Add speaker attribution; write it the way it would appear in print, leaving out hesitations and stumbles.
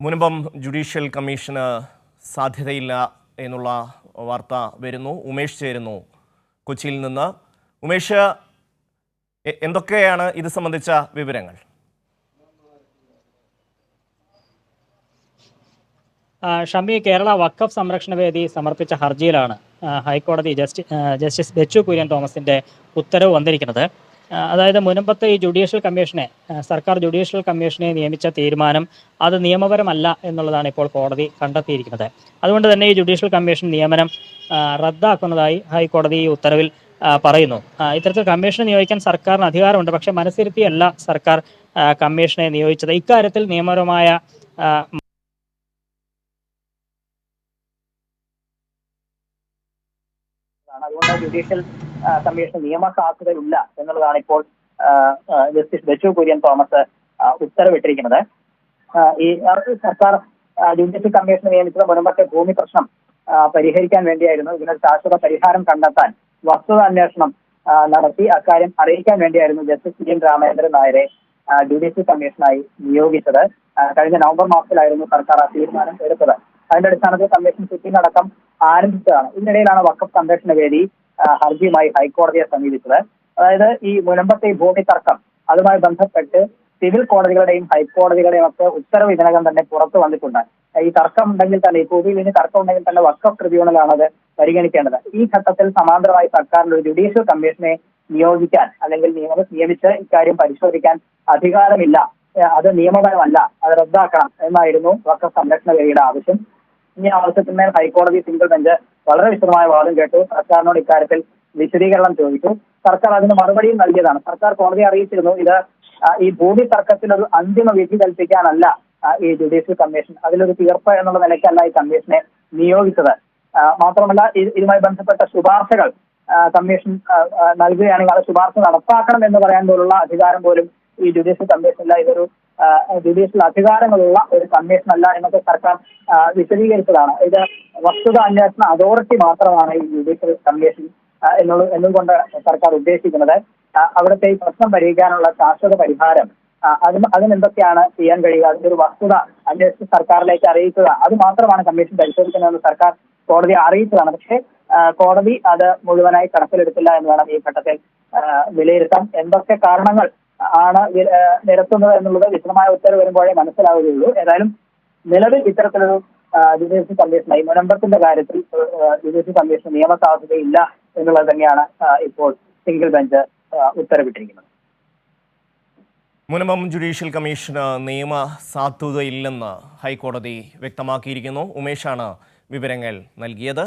Speaker 1: മുൻപം judicial commission സാധ്യതയില്ല എന്നുള്ള വാർത്ത വരുന്നു. ഉമേഷ് ചേരുന്നു കൊച്ചിയിൽ നിന്ന്. ഉമേഷ്, എന്തൊക്കെയാണ് ഇത് സംബന്ധിച്ച വിവരങ്ങൾ?
Speaker 2: ഷമി, കേരള വഖഫ് സംരക്ഷണ വേദി സമർപ്പിച്ച ഹർജിയിലാണ് ഹൈക്കോടതി ജസ്റ്റിസ് ബെച്ചു കുര്യൻ തോമസിന്റെ ഉത്തരവ് വന്നിരിക്കുന്നത്. അതായത് മുൻപത്തെ ഈ സർക്കാർ ജുഡീഷ്യൽ കമ്മീഷനെ നിയമിച്ച തീരുമാനം അത് നിയമപരമല്ല എന്നുള്ളതാണ് ഇപ്പോൾ കോടതി കണ്ടെത്തിയിരിക്കുന്നത്. അതുകൊണ്ട് തന്നെ ഈ ജുഡീഷ്യൽ കമ്മീഷൻ നിയമനം റദ്ദാക്കുന്നതായി ഹൈക്കോടതി ഈ ഉത്തരവിൽ പറയുന്നു. ഇത്തരത്തിൽ കമ്മീഷനെ നിയോഗിക്കാൻ സർക്കാരിന് അധികാരമുണ്ട്, പക്ഷേ മനസ്സിരുത്തിയല്ല സർക്കാർ കമ്മീഷനെ നിയോഗിച്ചത്. ഇക്കാര്യത്തിൽ നിയമപരമായ അതുകൊണ്ട് ജുഡീഷ്യൽ കമ്മീഷൻ നിയമസാധുതയില്ല എന്നുള്ളതാണ് ഇപ്പോൾ ജസ്റ്റിസ് ബെച്ചു കുര്യൻ തോമസ് ഉത്തരവിട്ടിരിക്കുന്നത്. ഈ സർക്കാർ ജുഡീഷ്യൽ കമ്മീഷൻ നിയമിച്ചത് മുൻപത്തെ ഭൂമി പ്രശ്നം പരിഹരിക്കാൻ വേണ്ടിയായിരുന്നു. ഇതിനൊരു ശാശ്വത പരിഹാരം കണ്ടെത്താൻ വസ്തുത അന്വേഷണം നടത്തി അക്കാര്യം അറിയിക്കാൻ വേണ്ടിയായിരുന്നു ജസ്റ്റിസ് സി എൻ രാമചന്ദ്രൻ നായരെ ജുഡീഷ്യൽ കമ്മീഷനായി നിയോഗിച്ചത്. കഴിഞ്ഞ നവംബർ മാസത്തിലായിരുന്നു സർക്കാർ ആ തീരുമാനം എടുത്തത്. അതിന്റെ അടിസ്ഥാനത്തിൽ കമ്മീഷൻ സിറ്റിംഗ് അടക്കം ആരംഭിച്ചതാണ്. ഇതിനിടയിലാണ് വഖഫ് സംരക്ഷണ വേദി ഹർജിയുമായി ഹൈക്കോടതിയെ സമീപിച്ചത്. അതായത് ഈ മുൻപത്തെ ഭൂമി തർക്കം, അതുമായി ബന്ധപ്പെട്ട് സിവിൽ കോടതികളുടെയും ഹൈക്കോടതികളുടെയും ഒക്കെ ഉത്തരവ് ഇതിനകം തന്നെ പുറത്തു വന്നിട്ടുണ്ട്. ഈ തർക്കം ഉണ്ടെങ്കിൽ തന്നെ, ഈ ഭൂമിയിൽ നിന്ന് തർക്കം ഉണ്ടെങ്കിൽ തന്നെ വഖഫ് ട്രിബ്യൂണലാണ് അത് പരിഗണിക്കേണ്ടത്. ഈ ഘട്ടത്തിൽ സമാന്തരമായി സർക്കാരിന് ഒരു ജുഡീഷ്യൽ കമ്മീഷനെ നിയോഗിക്കാൻ അല്ലെങ്കിൽ നിയമിച്ച് ഇക്കാര്യം പരിശോധിക്കാൻ അധികാരമില്ല, അത് നിയമപരമല്ല, അത് റദ്ദാക്കണം എന്നായിരുന്നു വഖഫ് സംരക്ഷണ വേദിയുടെ ആവശ്യം. ഈ ആവശ്യത്തിന്മേൽ ഹൈക്കോടതി സിംഗിൾ ബെഞ്ച് വളരെ വിശദമായ വാദം കേട്ടു. സർക്കാരിനോട് ഇക്കാര്യത്തിൽ വിശദീകരണം ചോദിച്ചു. സർക്കാർ അതിന് മറുപടിയും നൽകിയതാണ്. സർക്കാർ കോടതിയെ അറിയിച്ചിരുന്നു, ഇത് ഈ ഭൂമി തർക്കത്തിനൊരു അന്തിമ വിധി കൽപ്പിക്കാനല്ല ഈ ജുഡീഷ്യൽ കമ്മീഷൻ, അതിലൊരു തീർപ്പ് എന്നുള്ള നിലയ്ക്കല്ല ഈ കമ്മീഷനെ നിയോഗിച്ചത്. മാത്രമല്ല, ഇതുമായി ബന്ധപ്പെട്ട ശുപാർശകൾ കമ്മീഷൻ നൽകുകയാണെങ്കിൽ അത് ശുപാർശ നടപ്പാക്കണം എന്ന് പറയാൻ പോലുള്ള അധികാരം പോലും ഈ ജുഡീഷ്യൽ കമ്മീഷനില്ല. ഇതൊരു ജുഡീഷ്യൽ അധികാരങ്ങളുള്ള ഒരു കമ്മീഷൻ അല്ല എന്നൊക്കെ സർക്കാർ വിശദീകരിച്ചതാണ്. ഇത് വസ്തുത അന്വേഷണ അതോറിറ്റി മാത്രമാണ് ഈ ജുഡീഷ്യൽ കമ്മീഷൻ എന്നുകൊണ്ട് സർക്കാർ ഉദ്ദേശിക്കുന്നത്. അവിടുത്തെ ഈ പ്രശ്നം പരിഹരിക്കാനുള്ള ശാശ്വത പരിഹാരം, അതിനെന്തൊക്കെയാണ് ചെയ്യാൻ കഴിയുക, അതിന്റെ ഒരു വസ്തുത അന്വേഷിച്ച് സർക്കാരിലേക്ക് അറിയിക്കുക, അത് മാത്രമാണ് കമ്മീഷൻ പരിശോധിക്കുന്നതെന്ന് സർക്കാർ കോടതിയെ അറിയിച്ചതാണ്. പക്ഷേ കോടതി അത് മുഴുവനായി കണക്കിലെടുത്തില്ല എന്ന് വേണം ഈ ഘട്ടത്തിൽ വിലയിരുത്താൻ. എന്തൊക്കെ കാരണങ്ങൾ ആണ് നിരത്തുന്നത് എന്നുള്ളത് വിശദമായ ഉത്തരവ് വരുമ്പോഴേ മനസ്സിലാവുകയുള്ളൂ. ഏതായാലും നിലവിൽ ഇത്തരത്തിലൊരു ജുഡീഷ്യൽ കമ്മീഷനായി മുനമ്പത്തിന്റെ കാര്യത്തിൽ ജുഡീഷ്യൽ കമ്മീഷൻ നിയമസാധുതയില്ല എന്നുള്ളത് തന്നെയാണ് ഇപ്പോൾ സിംഗിൾ ബെഞ്ച് ഉത്തരവിട്ടിരിക്കുന്നത്.
Speaker 1: മുൻപം ജുഡീഷ്യൽ കമ്മീഷന് നിയമ സാധുതയില്ലെന്ന് ഹൈക്കോടതി വ്യക്തമാക്കിയിരിക്കുന്നു. ഉമേഷാണ് വിവരങ്ങൾ നൽകിയത്.